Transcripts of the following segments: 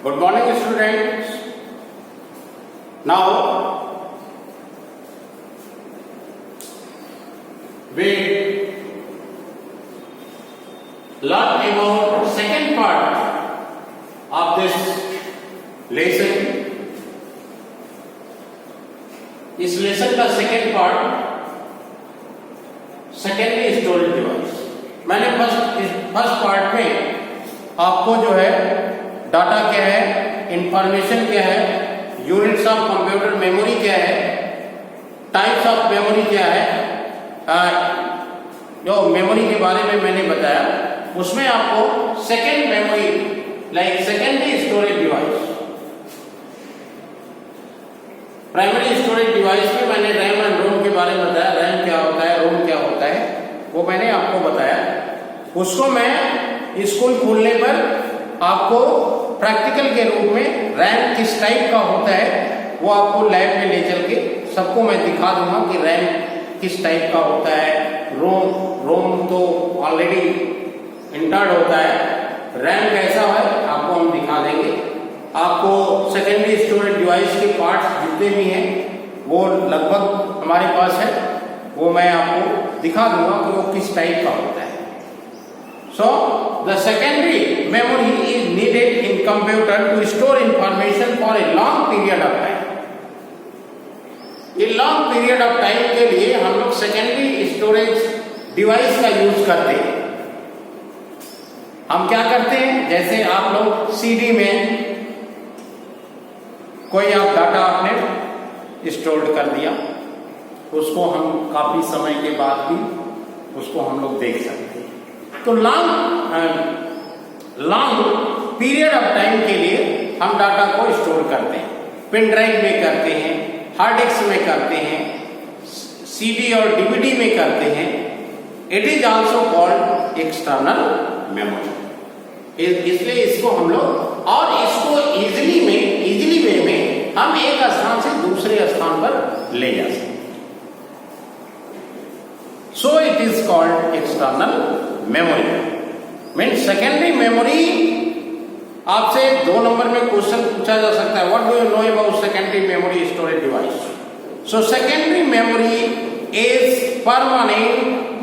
Good morning, students. Now we learn about second part of this lesson. इस lesson का second part secondary storage device. मैंने first part में आपको जो है डाटा क्या है, इंफॉर्मेशन क्या है, यूनिट्स ऑफ कंप्यूटर मेमोरी क्या है, टाइप्स ऑफ मेमोरी क्या है, जो मेमोरी के बारे में मैंने बताया, उसमें आपको second memory like secondary storage device, primary storage device में मैंने रैम एंड रोम के बारे में बताया। रैम क्या होता है, रोम क्या होता है, वो मैंने आपको बताया। उसको मैं स्कूल खुलने पर आपको प्रैक्टिकल के रूप में रैम किस टाइप का होता है वो आपको लैब में ले चल के सबको मैं दिखा दूंगा कि रैम किस टाइप का होता है। रोम तो ऑलरेडी इंटर्ड होता है, रैम कैसा है आपको हम दिखा देंगे। आपको सेकेंडरी स्टोरेज डिवाइस के पार्ट्स जितने भी हैं वो लगभग हमारे पास है, वो मैं आपको दिखा दूंगा कि वो किस टाइप का होता है। So the secondary memory is needed in computer to store information for a long period of time. ये long period of time के लिए हम लोग secondary storage device का यूज करते हैं। हम क्या करते हैं, जैसे आप लोग CD में कोई आप डाटा आपने स्टोर कर दिया, उसको हम काफी समय के बाद भी उसको हम लोग देख सकते हैं। तो लॉन्ग पीरियड ऑफ टाइम के लिए हम डाटा को स्टोर करते हैं, पेन ड्राइव में करते हैं, हार्ड डिस्क में करते हैं, सीडी और डीवीडी में करते हैं। It is also called external memory. इसलिए इसको हम लोग और इसको इजीली वे में हम एक स्थान से दूसरे स्थान पर ले जा सकते हैं। So it is called external memory. Means secondary memory. आपसे 2 नंबर में क्वेश्चन पूछा जा सकता है, what do you know about secondary memory storage device. So secondary memory is permanent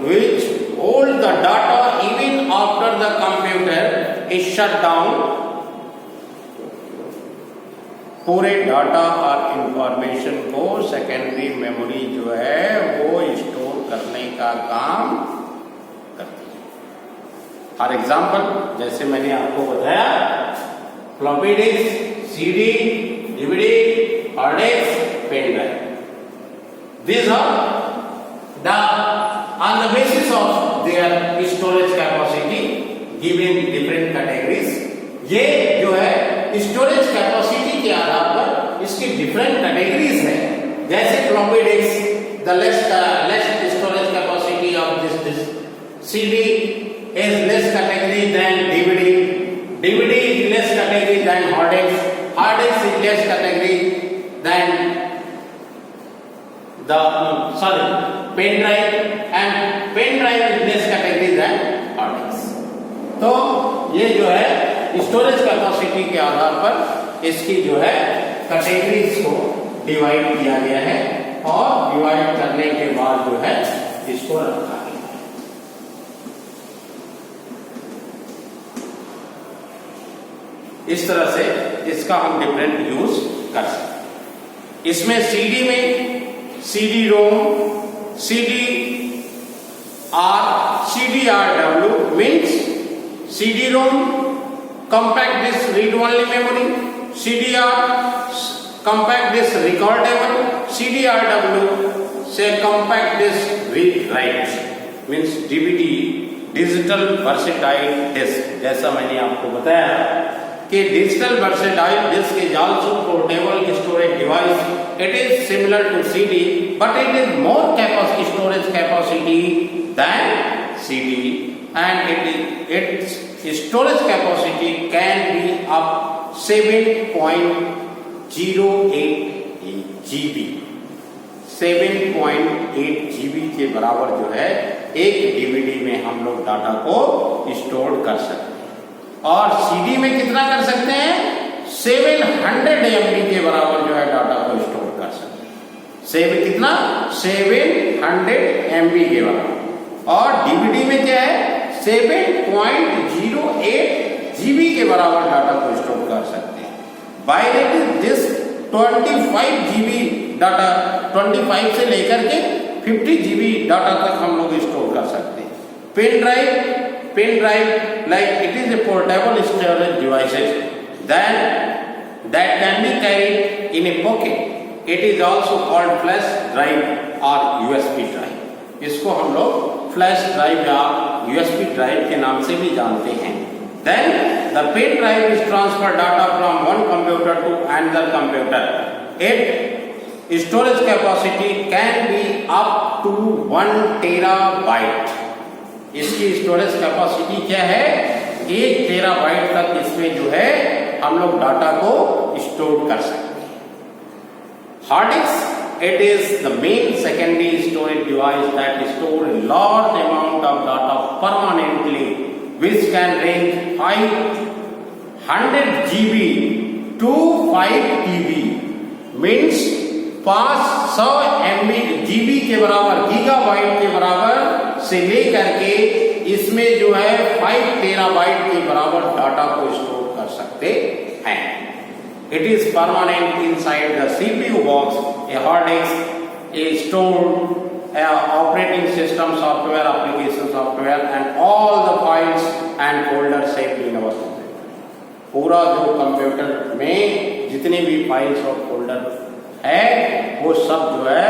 which hold the data even after the computer is shut down. पूरे data और information को secondary memory जो है वो स्टोर करने का काम करती है। फॉर एग्जाम्पल, जैसे मैंने आपको बताया, floppy disk, CD, DVD, hard disk, pen drive, these are on the basis of their storage capacity given different categories। ये जो है स्टोरेज कैपेसिटी के आधार पर इसकी डिफरेंट कैटेगरीज है। जैसे floppy disk, the less storage capacity of this disk, CD is less category than DVD, DVD is less category than hard disk, hard disk is less category than pen drive, and pen drive is less category than hard disk। तो ये जो है storage capacity के आधार पर इसकी जो है categories को डिवाइड किया गया है और डिवाइड करने के बाद जो है इसको रखा है। इस तरह से इसका हम डिफरेंट यूज कर सकते हैं। इसमें सीडी में CD ROM, CDRW means CD ROM compact disk read only memory, CDR compact disk recordable, CDRW से compact disk read write means DVD digital versatile disk। जैसा मैंने आपको बताया कि digital versatile disk is also portable storage device। It is similar to CD but it is more storage capacity than CD and its storage capacity can be up 7.08 GB। 7.8 GB के बराबर जो है एक DVD में हम लोग data को store कर सकते हैं। और CD में कितना कर सकते हैं? 700 MB के बराबर जो है डाटा को स्टोर कर सकते हैं। कितना 700 MB के बराबर। और डीवीडी में क्या है 7.08 GB के बराबर डाटा को स्टोर कर सकते हैं। बायरेटेड डिस्क 25 GB डाटा 25 से लेकर के 50 GB डाटा तक हम लोग स्टोर कर सकते हैं। Pen drive like it is a portable storage devices that can be carried in a pocket. It is also called flash drive or USB drive. इसको हम लोग फ्लैश ड्राइव या USB ड्राइव के नाम से भी जानते हैं। Then the pen drive is transfer data from one computer to another computer. Its storage capacity can be up to 1 terabyte. इसकी स्टोरेज कैपेसिटी क्या है 1 टेराबाइट तक इसमें जो है हम लोग डाटा को स्टोर कर सकते हैं। Hard disk it is the main secondary storage device that store a large amount of data permanently, which can range 500 GB to 5 TB, means 500 GB के बराबर गीगाबाइट के बराबर से लेकर के इसमें जो है 5 टेराबाइट के बराबर डाटा को स्टोर कर सकते हैं। It is permanent inside the CPU box. A hard disk is stored operating system software, application software, and all the files and folders saved in our computer. पूरा जो कंप्यूटर में जितने भी फाइल्स और फोल्डर है वो सब जो है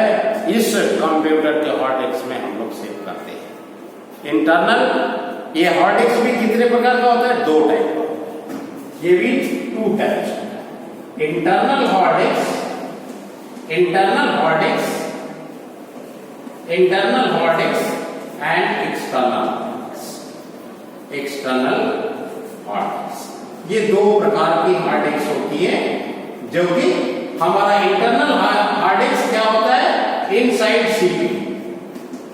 इस कंप्यूटर के हार्ड डिस्क में हम लोग सेव करते हैं। इंटरनल ये हार्ड डिस्क भी कितने प्रकार का होता है 2 टाइप का, ये भी 2 types. Internal hard disk and external hard disk. ये 2 प्रकार की हार्ड डिस्क होती है, जो कि हमारा इंटरनल हार्ड डिस्क क्या होता है inside CPU,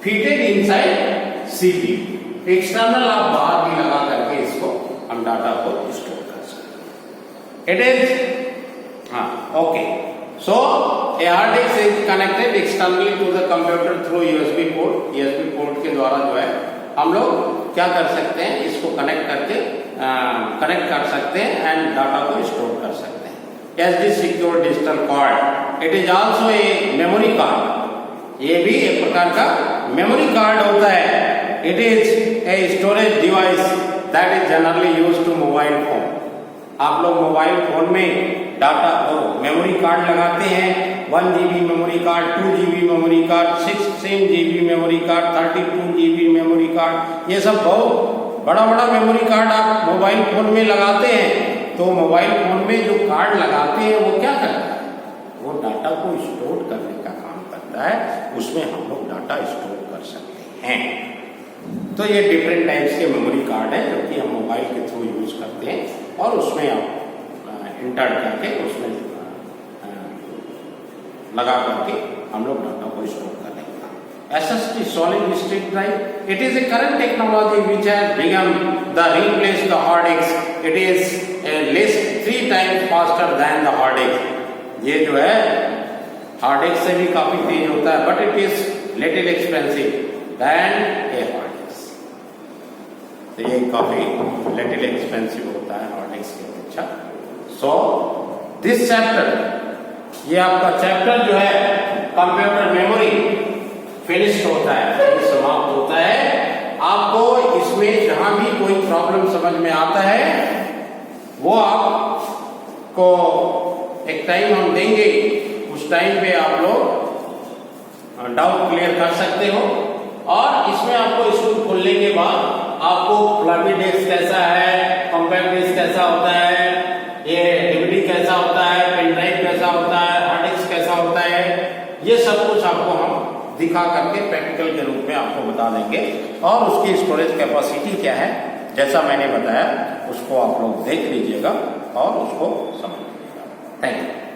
fitted inside CPU. External आप बाहर भी लगा करके इसको हम डाटा को स्टोर कर सकते हैं। It is okay, so a hard disk is connected externally to the computer through USB port. USB port के द्वारा जो है हम लोग क्या कर सकते हैं इसको कनेक्ट कर सकते हैं एंड डाटा को स्टोर कर सकते हैं। SD secure digital card, it is also a memory card. ये भी एक प्रकार का मेमोरी कार्ड होता है। It is a storage device that is generally used to mobile phone. आप लोग मोबाइल फोन में डाटा और मेमोरी कार्ड लगाते हैं। 1 GB memory card, 2 GB memory card, 16 GB memory card, 32 GB memory card, ये सब बहुत बड़ा मेमोरी कार्ड आप मोबाइल फोन में लगाते हैं। तो मोबाइल फोन में जो कार्ड लगाते हैं वो क्या करता है, वो डाटा को स्टोर करने का काम करता है। उसमें हम लोग डाटा स्टोर कर सकते हैं। तो ये डिफरेंट टाइप्स के मेमोरी कार्ड है जो कि हम मोबाइल के थ्रू यूज करते हैं और उसमें आप इंटर करके उसमें लगा करके हम लोग डाटा को स्टोर कर लेंगे। SSD solid state drive, it is a current technology which has begun the replace the hard disk. It is less 3 times faster than the hard disk. ये जो है हार्ड डिस्क से भी काफी तेज होता है, but it is little expensive than a hard disk. तो ये काफी लिटिल एक्सपेंसिव होता है हार्ड डिस्क के अपेक्षा। सो दिस चैप्टर, ये आपका चैप्टर जो है कंप्यूटर मेमोरी फिनिश होता है, समाप्त होता है। आपको इसमें जहां भी कोई प्रॉब्लम समझ में आता है वो आपको एक टाइम हम देंगे, उस टाइम पे आप लोग डाउट क्लियर कर सकते हो। और इसमें आपको स्कूल खोलने के बाद आपको फ्लॉपी डिस्क कैसा है, कॉम्पैक्ट डिस्क कैसा होता है, ये डीवीडी कैसा होता है, पेन ड्राइव कैसा होता है, हार्ड डिस्क कैसा होता है, ये सब कुछ आपको हम दिखा करके प्रैक्टिकल के रूप में आपको बता देंगे। और उसकी स्टोरेज कैपेसिटी क्या है जैसा मैंने बताया उसको आप लोग देख लीजिएगा और उसको समझ लीजिएगा। Thank you.